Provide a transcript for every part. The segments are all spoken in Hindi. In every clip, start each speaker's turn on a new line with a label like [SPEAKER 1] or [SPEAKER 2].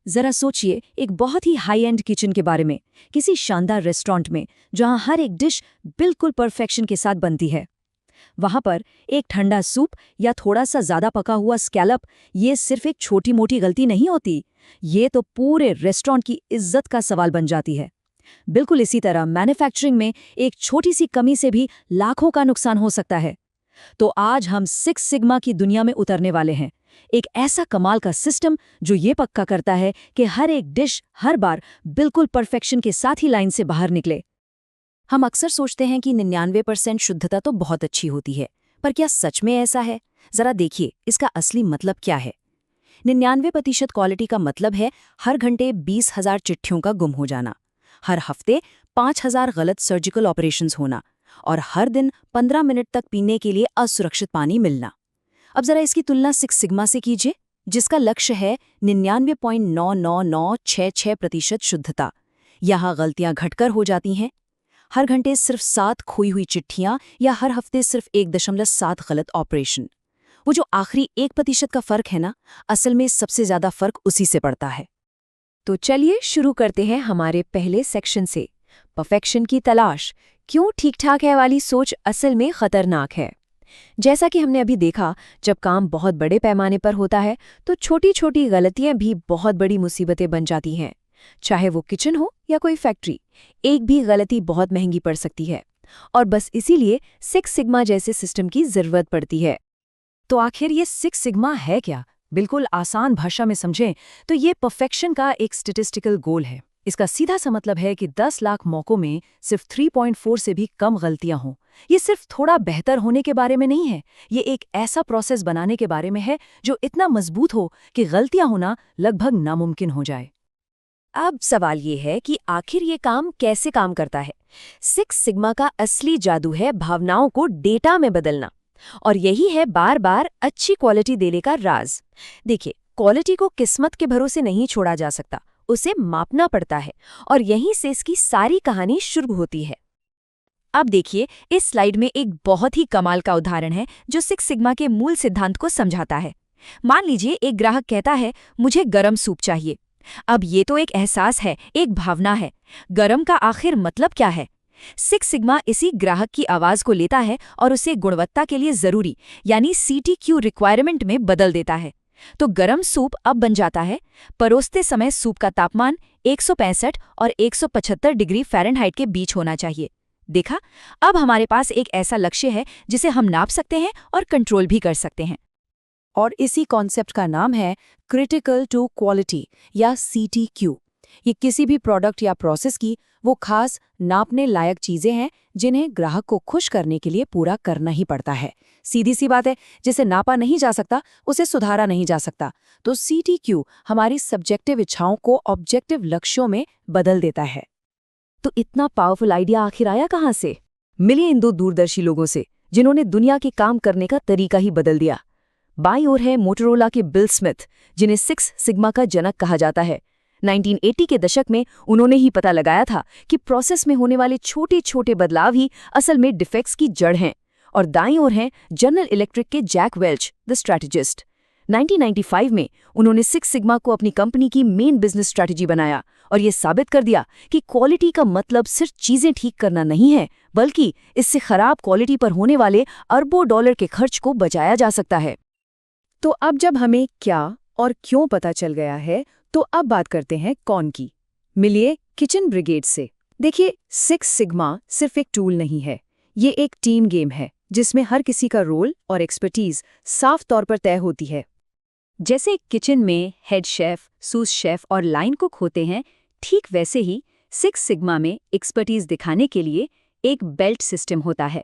[SPEAKER 1] जरा सोचिए एक बहुत ही हाई एंड किचन के बारे में, किसी शानदार रेस्टोरेंट में जहां हर एक डिश बिल्कुल परफेक्शन के साथ बनती है। वहां पर एक ठंडा सूप या थोड़ा सा ज्यादा पका हुआ स्कैलप, ये सिर्फ एक छोटी मोटी गलती नहीं होती, ये तो पूरे रेस्टोरेंट की इज्जत का सवाल बन जाती है। बिल्कुल इसी तरह मैन्युफैक्चरिंग में एक छोटी सी कमी से भी लाखों का नुकसान हो सकता है। तो आज हम सिक्स सिग्मा की दुनिया में उतरने वाले हैं, एक ऐसा कमाल का सिस्टम जो ये पक्का करता है कि हर एक डिश हर बार बिल्कुल परफेक्शन के साथ ही लाइन से बाहर निकले। हम अक्सर सोचते हैं कि 99% शुद्धता तो बहुत अच्छी होती है, पर क्या सच में ऐसा है? जरा देखिए इसका असली मतलब क्या है। 99% क्वालिटी का मतलब है हर घंटे 20,000 चिट्ठियों का गुम हो जाना, हर हफ्ते 5,000 गलत सर्जिकल ऑपरेशंस होना और हर दिन 15 मिनट तक पीने के लिए असुरक्षित पानी मिलना। अब जरा इसकी तुलना सिक्स सिग्मा से कीजिए, जिसका लक्ष्य है 99.99966% शुद्धता। यहाँ गलतियां घटकर हो जाती हैं। हर घंटे सिर्फ 7 खोई हुई चिट्ठियां या हर हफ्ते सिर्फ 1.7 गलत ऑपरेशन। वो जो आखिरी 1% का फर्क है ना, असल में सबसे ज्यादा फर्क उसी से पड़ता है।
[SPEAKER 2] तो चलिए शुरू करते हैं हमारे पहले सेक्शन से, परफेक्शन की तलाश, क्यों ठीक ठाक है वाली सोच असल में खतरनाक है। जैसा कि हमने अभी देखा, जब काम बहुत बड़े पैमाने पर होता है तो छोटी छोटी गलतियां भी बहुत बड़ी मुसीबतें बन जाती हैं। चाहे वो किचन हो या कोई फैक्ट्री, एक भी गलती बहुत महंगी पड़ सकती है। और बस इसीलिए सिक्स सिग्मा जैसे सिस्टम की जरूरत पड़ती है।
[SPEAKER 1] तो आखिर ये सिक्स सिग्मा है क्या? बिल्कुल आसान भाषा में समझें तो ये परफेक्शन का एक स्टैटिस्टिकल गोल है। इसका सीधा सा मतलब है कि 10 लाख मौकों में सिर्फ 3.4 से भी कम गलतियां हों। ये सिर्फ थोड़ा बेहतर होने के बारे में नहीं है, ये एक ऐसा प्रोसेस बनाने के बारे में है जो इतना मजबूत हो कि गलतियां होना लगभग नामुमकिन हो जाए।
[SPEAKER 2] अब सवाल ये है कि आखिर ये काम कैसे काम करता है। सिक्स सिग्मा का असली जादू है भावनाओं को डेटा में बदलना, और यही है बार बार अच्छी क्वालिटी देने का राज। देखिए, क्वालिटी को किस्मत के भरोसे नहीं छोड़ा जा सकता, उसे मापना पड़ता है, और यहीं से इसकी सारी कहानी शुरू होती है। अब देखिए, इस स्लाइड में एक बहुत ही कमाल का उदाहरण है जो सिक्स सिग्मा के मूल सिद्धांत को समझाता है। मान लीजिए एक ग्राहक कहता है, मुझे गरम सूप चाहिए। अब ये तो एक एहसास है, एक भावना है। गरम का आखिर मतलब क्या है? सिक्स सिग्मा इसी ग्राहक की आवाज को लेता है और उसे गुणवत्ता के लिए जरूरी यानी CTQ रिक्वायरमेंट में बदल देता है। तो गरम सूप अब बन जाता है, परोसते समय सूप का तापमान 165 और 175 डिग्री फ़ारेनहाइट के बीच होना चाहिए। देखा, अब हमारे पास एक ऐसा लक्ष्य है जिसे हम नाप सकते हैं और कंट्रोल भी कर सकते हैं।
[SPEAKER 1] और इसी कॉन्सेप्ट का नाम है क्रिटिकल टू क्वालिटी या CTQ। ये किसी भी प्रोडक्ट या प्रोसेस की वो खास नापने लायक चीजें हैं जिन्हें ग्राहक को खुश करने के लिए पूरा करना ही पड़ता है। सीधी सी बात है, जिसे नापा नहीं जा सकता उसे सुधारा नहीं जा सकता। तो CTQ हमारी सब्जेक्टिव इच्छाओं को ऑब्जेक्टिव लक्ष्यों में बदल देता है। तो इतना पावरफुल आइडिया आखिर आया कहाँ से? मिलिए इन दो दूरदर्शी लोगों से जिन्होंने दुनिया के काम करने का तरीका ही बदल दिया। बाईं ओर है मोटोरोला के बिल स्मिथ, जिन्हें सिक्स सिग्मा का जनक कहा जाता है। 1980 के दशक में उन्होंने ही पता लगाया था कि प्रोसेस में होने वाले छोटे छोटे बदलाव ही असल में डिफेक्ट्स की जड़ हैं। और दाईं ओर हैं जनरल इलेक्ट्रिक के जैक वेल्च, द स्ट्रैटेजिस्ट। 1995 में उन्होंने सिक्स सिग्मा को अपनी कंपनी की मेन बिजनेस स्ट्रैटेजी बनाया और ये साबित कर दिया कि क्वालिटी का मतलब सिर्फ चीजें ठीक करना नहीं है, बल्कि इससे खराब क्वालिटी पर होने वाले अरबों डॉलर के खर्च को बचाया जा सकता है। तो अब जब हमें क्या और क्यों पता चल गया है, तो अब बात करते हैं कौन की। मिलिए किचन ब्रिगेड से। देखिए, सिक्स सिग्मा सिर्फ एक टूल नहीं है, ये एक टीम गेम है जिसमें हर किसी का रोल और एक्सपर्टीज साफ तौर पर तय होती है। जैसे किचन में हेड शेफ, सूस शेफ और लाइन कुक होते हैं, ठीक वैसे ही सिक्स सिग्मा में एक्सपर्टीज दिखाने के लिए एक बेल्ट सिस्टम होता है।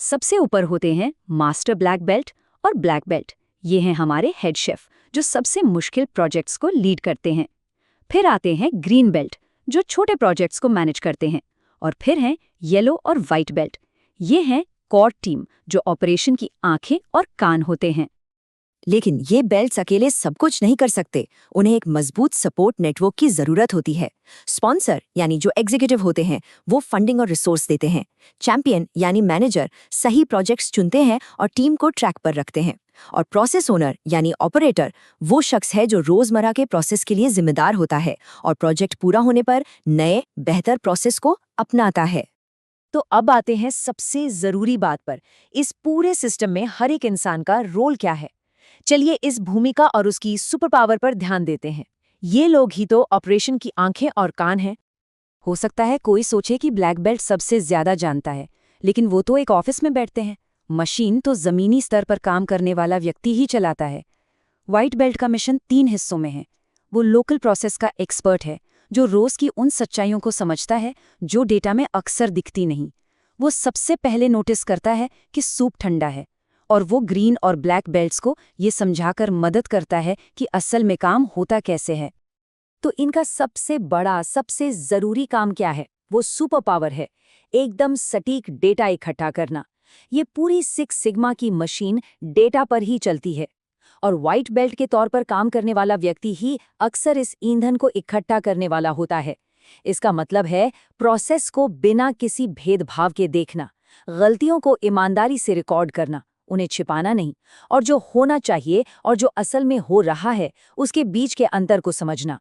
[SPEAKER 1] सबसे ऊपर होते हैं मास्टर ब्लैक बेल्ट और ब्लैक बेल्ट। ये हैं हमारे हेड शेफ जो सबसे मुश्किल प्रोजेक्ट्स को लीड करते हैं। फिर आते हैं ग्रीन बेल्ट जो छोटे प्रोजेक्ट्स को मैनेज करते हैं। और फिर हैं येलो और वाइट बेल्ट। ये हैं कोर टीम जो ऑपरेशन की आंखें और कान होते हैं।
[SPEAKER 2] लेकिन ये बेल्ट्स अकेले सब कुछ नहीं कर सकते। उन्हें एक मजबूत सपोर्ट नेटवर्क की जरूरत होती है। स्पॉन्सर यानी जो एग्जीक्यूटिव होते हैं वो फंडिंग और रिसोर्स देते हैं। चैंपियन यानी मैनेजर सही प्रोजेक्ट्स चुनते हैं और टीम को ट्रैक पर रखते हैं। और प्रोसेस ओनर यानी ऑपरेटर वो शख्स है जो रोजमर्रा के प्रोसेस के लिए जिम्मेदार होता है और प्रोजेक्ट पूरा होने पर नए बेहतर प्रोसेस को अपनाता है।
[SPEAKER 1] तो अब आते हैं सबसे जरूरी बात पर, इस पूरे सिस्टम में हर एक इंसान का रोल क्या है। चलिए इस भूमिका और उसकी सुपर पावर पर ध्यान देते हैं। ये लोग ही तो ऑपरेशन की आंखें और कान हैं। हो सकता है कोई सोचे कि ब्लैक बेल्ट सबसे ज्यादा जानता है, लेकिन वो तो एक ऑफिस में बैठते हैं। मशीन तो जमीनी स्तर पर काम करने वाला व्यक्ति ही चलाता है। व्हाइट बेल्ट का मिशन 3 हिस्सों में है। वो लोकल प्रोसेस का एक्सपर्ट है, जो रोज की उन सच्चाइयों को समझता है जो डेटा में अक्सर दिखती नहीं। वो सबसे पहले नोटिस करता है कि सूप ठंडा है, और वो ग्रीन और ब्लैक बेल्ट्स को ये समझाकर मदद करता है कि असल में काम होता कैसे है। तो इनका सबसे बड़ा, सबसे जरूरी काम क्या है? वो सुपर पावर है, एकदम सटीक डेटा इकट्ठा करना। ये पूरी सिक्स सिग्मा की मशीन डेटा पर ही चलती है, और व्हाइट बेल्ट के तौर पर काम करने वाला व्यक्ति ही अक्सर इस ईंधन को इकट्ठा करने वाला होता है। इसका मतलब है प्रोसेस को बिना किसी भेदभाव के देखना, गलतियों को ईमानदारी से रिकॉर्ड करना, उन्हें छिपाना नहीं, और जो होना चाहिए और जो असल में हो रहा है उसके बीच के अंतर को समझना।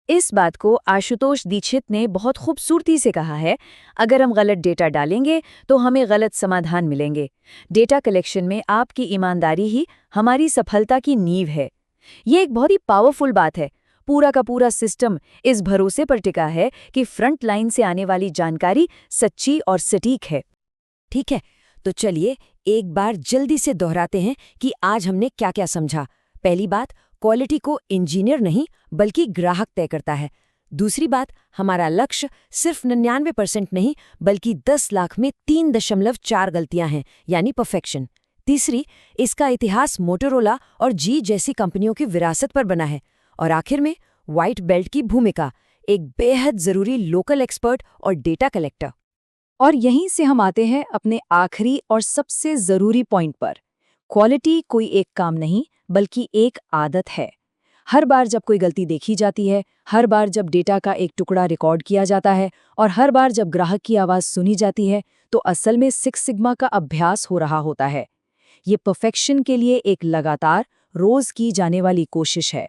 [SPEAKER 1] इस बात को आशुतोष दीक्षित ने बहुत खूबसूरती से कहा है, अगर हम गलत डेटा डालेंगे तो हमें गलत समाधान मिलेंगे। डेटा कलेक्शन में आपकी ईमानदारी ही हमारी सफलता की नींव है। ये एक बहुत ही पावरफुल बात है। पूरा का पूरा सिस्टम इस भरोसे पर टिका है कि फ्रंट लाइन से आने वाली जानकारी सच्ची और सटीक है। ठीक है, तो चलिए एक बार जल्दी से दोहराते हैं कि आज हमने क्या क्या समझा। पहली बात, क्वालिटी को इंजीनियर नहीं बल्कि ग्राहक तय करता है। दूसरी बात, हमारा लक्ष्य सिर्फ 99% नहीं बल्कि 10 लाख में 3.4 गलतियां हैं, यानी परफेक्शन। तीसरी, इसका इतिहास मोटोरोला और जी जैसी कंपनियों की विरासत पर बना है। और आखिर में व्हाइट बेल्ट की भूमिका, एक बेहद जरूरी लोकल एक्सपर्ट और डेटा कलेक्टर। और यहीं से हम आते हैं अपने आखिरी और सबसे जरूरी पॉइंट पर। क्वालिटी कोई एक काम नहीं बल्कि एक आदत है। हर बार जब कोई गलती देखी जाती है, हर बार जब डेटा का एक टुकड़ा रिकॉर्ड किया जाता है, और हर बार जब ग्राहक की आवाज़ सुनी जाती है, तो असल में सिक्स सिग्मा का अभ्यास हो रहा होता है। ये परफेक्शन के लिए एक लगातार रोज की जाने वाली कोशिश है।